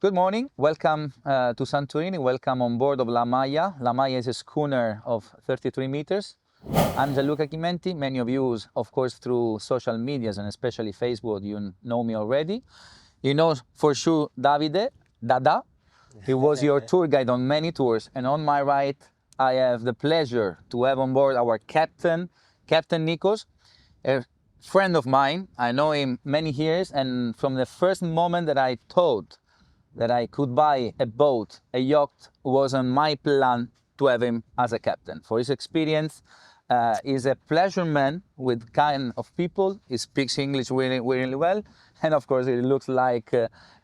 Good morning. Welcome to Santorini. Welcome on board of La MAIA. La MAIA is a schooner of 33 meters. I'm Gianluca Chimenti. Many of you, of course, through social medias and especially Facebook, you know me already. You know for sure Davide, Dada. He was your tour guide on many tours. And on my right, I have the pleasure to have on board our captain, Captain Nikos, a friend of mine. I know him many years, and from the first moment that I thought that I could buy a boat, a yacht, was on my plan to have him as a captain. For his experience, he's a pleasure man with kind of people. He speaks English really, really well. And of course, he looks like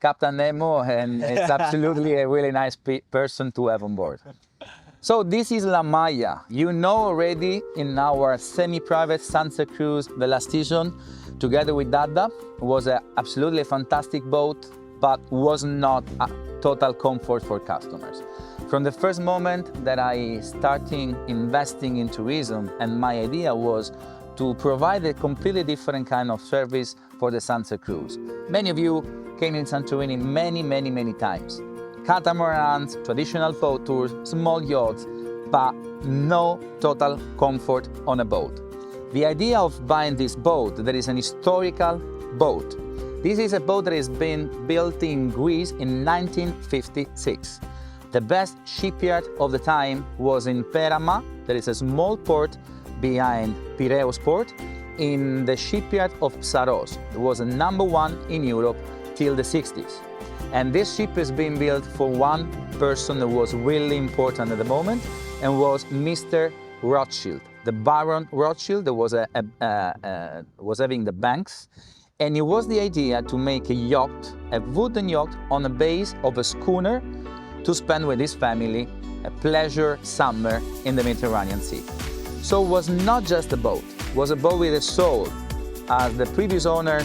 Captain Nemo, and it's absolutely a really nice person to have on board. So this is La MAIA. You know already in our semi-private sunset cruise the last season, together with Dada, was a absolutely fantastic boat, but was not a total comfort for customers. From the first moment that I started investing in tourism, and my idea was to provide a completely different kind of service for the sunset cruise. Many of you came in Santorini many times. Catamarans, traditional boat tours, small yachts, but no total comfort on a boat. The idea of buying this boat, that is an historical boat. This is a boat that has been built in Greece in 1956. The best shipyard of the time was in Perama, that is a small port behind Piraeus port, in the shipyard of Psaros. It was a #1 in Europe till the 60s. And this ship has been built for one person that was really important at the moment, and was Mr. Rothschild. The Baron Rothschild that was having the banks. And it was the idea to make a yacht, a wooden yacht, on the base of a schooner to spend with his family a pleasure summer in the Mediterranean Sea. So it was not just a boat, it was a boat with a soul. As the previous owner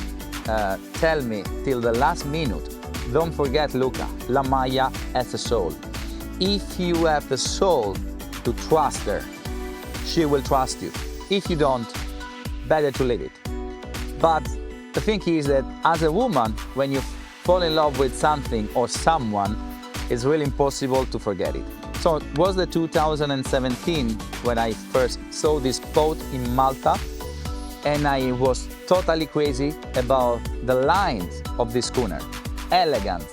tell me till the last minute, don't forget Luca, La MAIA has a soul. If you have the soul to trust her, she will trust you. If you don't, better to leave it. But the thing is that as a woman, when you fall in love with something or someone, it's really impossible to forget it. So it was the 2017 when I first saw this boat in Malta, and I was totally crazy about the lines of this schooner. Elegant,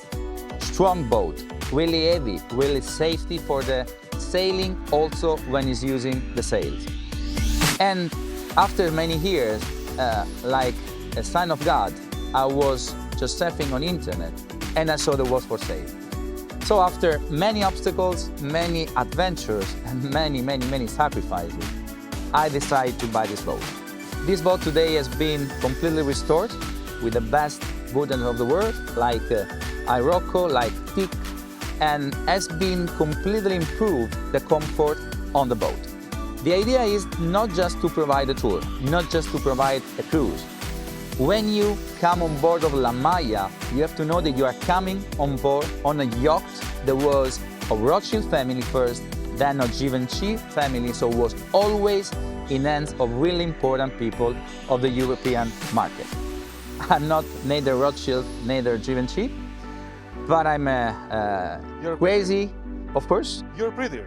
strong boat, really heavy, really safety for the sailing, also when it's using the sails. And after many years, like a sign of God, I was just surfing on internet and I saw the was for sale. So after many obstacles, many adventures, and many sacrifices, I decided to buy this boat. This boat today has been completely restored with the best wooden of the world, like Irocco, like teak, and has been completely improved the comfort on the boat. The idea is not just to provide a tour, not just to provide a cruise. When you come on board of La MAIA, you have to know that you are coming on board on a yacht that was of Rothschild family first, then of Givenchy family, so was always in hands of really important people of the European market. I'm not neither Rothschild, neither Givenchy, but I'm crazy, of course. You're prettier.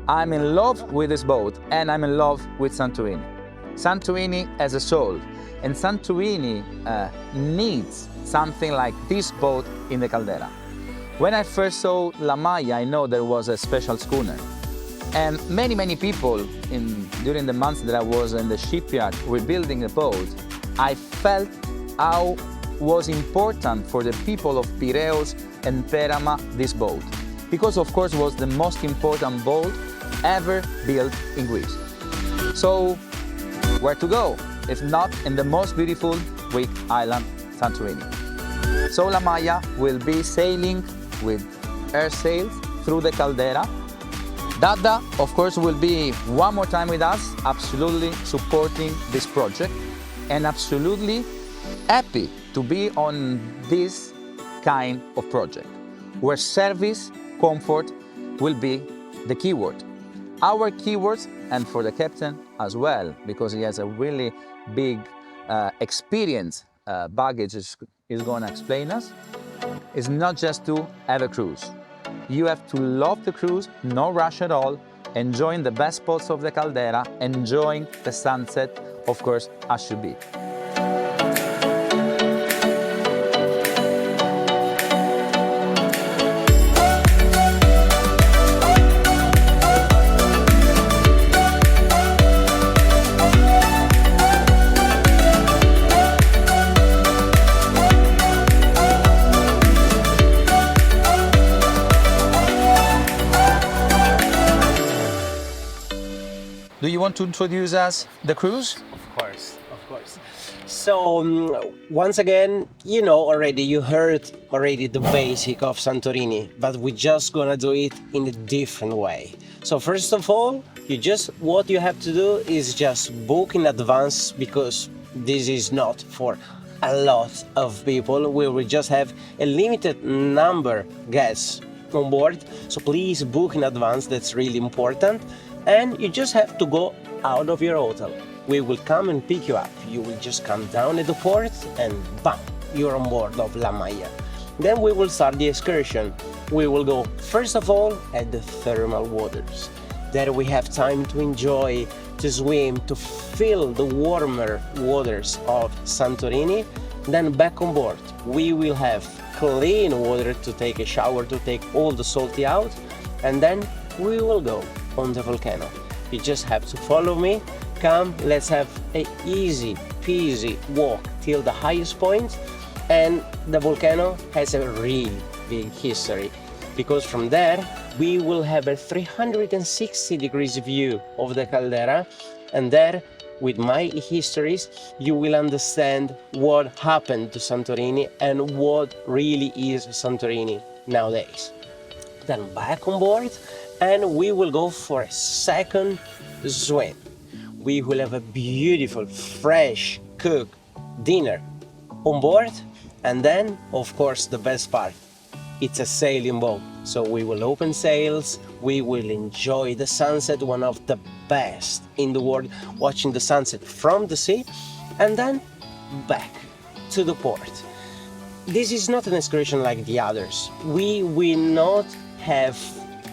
I'm in love with this boat, and I'm in love with Santorini. Santorini has a soul, and Santorini needs something like this boat in the caldera. When I first saw La MAIA, I know there was a special schooner. And many people, during the months that I was in the shipyard rebuilding the boat, I felt how was important for the people of Piraeus and Perama this boat. Because of course it was the most important boat ever built in Greece. So where to go, if not in the most beautiful Greek island, Santorini. So La MAIA will be sailing with air sails through the caldera. Dada, of course, will be one more time with us, absolutely supporting this project and absolutely happy to be on this kind of project, where service, comfort will be the keyword. Our keywords, and for the captain as well, because he has a really big experience baggage, is going to explain us. is not just to have a cruise. You have to love the cruise, no rush at all, enjoying the best spots of the caldera, enjoying the sunset, of course, as should be. Do you want to introduce us the cruise? Of course, of course. So once again, you heard already the basic of Santorini, but we're just gonna do it in a different way. So first of all, what you have to do is just book in advance, because this is not for a lot of people. We will just have a limited number guests on board. So please book in advance, that's really important. And you just have to go out of your hotel. We will come and pick you up. You will just come down at the port and bam, you're on board of La MAIA. Then we will start the excursion. We will go first of all at the thermal waters. There we have time to enjoy, to swim, to feel the warmer waters of Santorini. Then back on board, we will have clean water to take a shower, to take all the salty out, and then we will go on the volcano. You just have to follow me. Come, let's have an easy peasy walk till the highest point. And the volcano has a really big history, because from there we will have a 360 degrees view of the caldera, and there with my histories you will understand what happened to Santorini and what really is Santorini nowadays. Then back on board, and we will go for a second swim. We will have a beautiful, fresh, cooked dinner on board, and then, of course, the best part, it's a sailing boat. So we will open sails, we will enjoy the sunset, one of the best in the world, watching the sunset from the sea, and then back to the port. This is not an excursion like the others. We will not have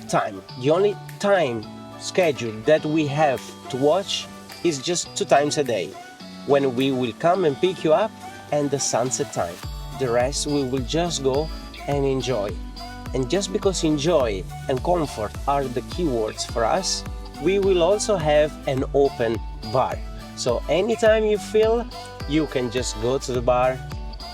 time. The only time schedule that we have to watch is just 2 times a day, when we will come and pick you up and the sunset time. The rest we will just go and enjoy. And just because enjoy and comfort are the keywords for us, we will also have an open bar. So anytime you feel, you can just go to the bar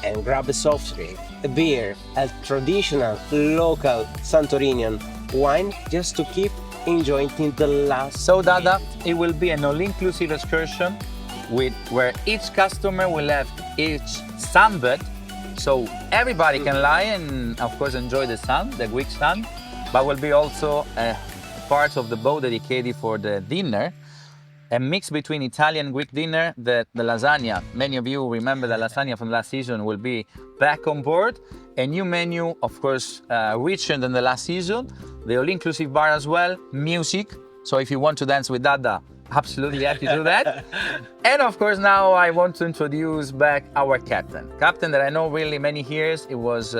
and grab a soft drink, a beer, a traditional local Santorinian wine, just to keep enjoying till the last. So Dada, it will be an all-inclusive excursion where each customer will have each sunbed, so everybody can lie and of course enjoy the sun, the Greek sun, but will be also parts of the boat dedicated for the dinner, a mix between Italian and Greek dinner. The lasagna, many of you remember the lasagna from last season, will be back on board. A new menu, of course, richer than the last season. The all-inclusive bar as well, music. So if you want to dance with Dada, absolutely happy to do that. And of course, now I want to introduce back our captain. Captain that I know really many years. It was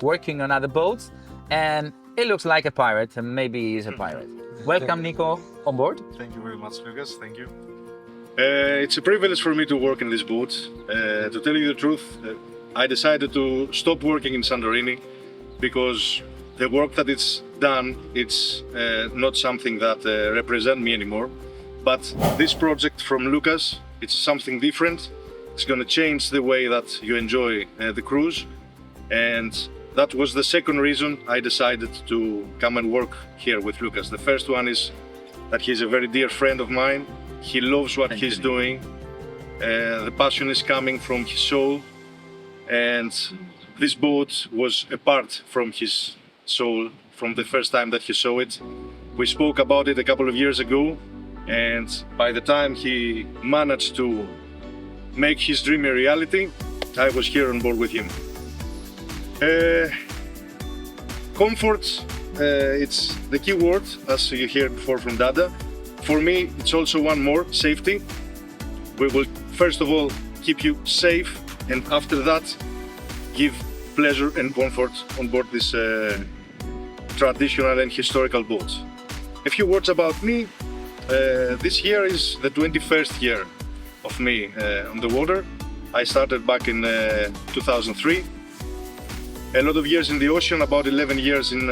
working on other boats, and it looks like a pirate, and maybe he's a pirate. Welcome, Nico, on board. Thank you very much, Lucas. Thank you. It's a privilege for me to work in this boat. To tell you the truth, I decided to stop working in Santorini because the work that it's done, it's not something that represents me anymore. But this project from Lucas, it's something different. It's going to change the way that you enjoy the cruise. And that was the second reason I decided to come and work here with Lucas. The first one is that he's a very dear friend of mine. He loves what he's doing. The passion is coming from his soul. And this boat was a part from his soul from the first time that he saw it. We spoke about it a couple of years ago, and by the time he managed to make his dream a reality, I was here on board with him. Comfort, it's the key word, as you heard before from Dada. For me, it's also one more, safety. We will first of all keep you safe, and after that give pleasure and comfort on board this traditional and historical boat. A few words about me. This year is the 21st year of me on the water. I started back in 2003. A lot of years in the ocean, about 11 years in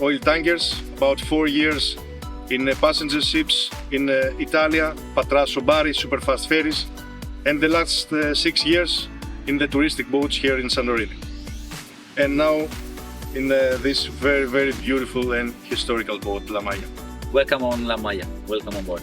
oil tankers, about 4 years in passenger ships in Italia, Patrasso, Bari, superfast ferries, and the last 6 years in the touristic boats here in Santorini. And now in this very, very beautiful and historical boat, MAIA. Welcome on La MAIA. Welcome on board.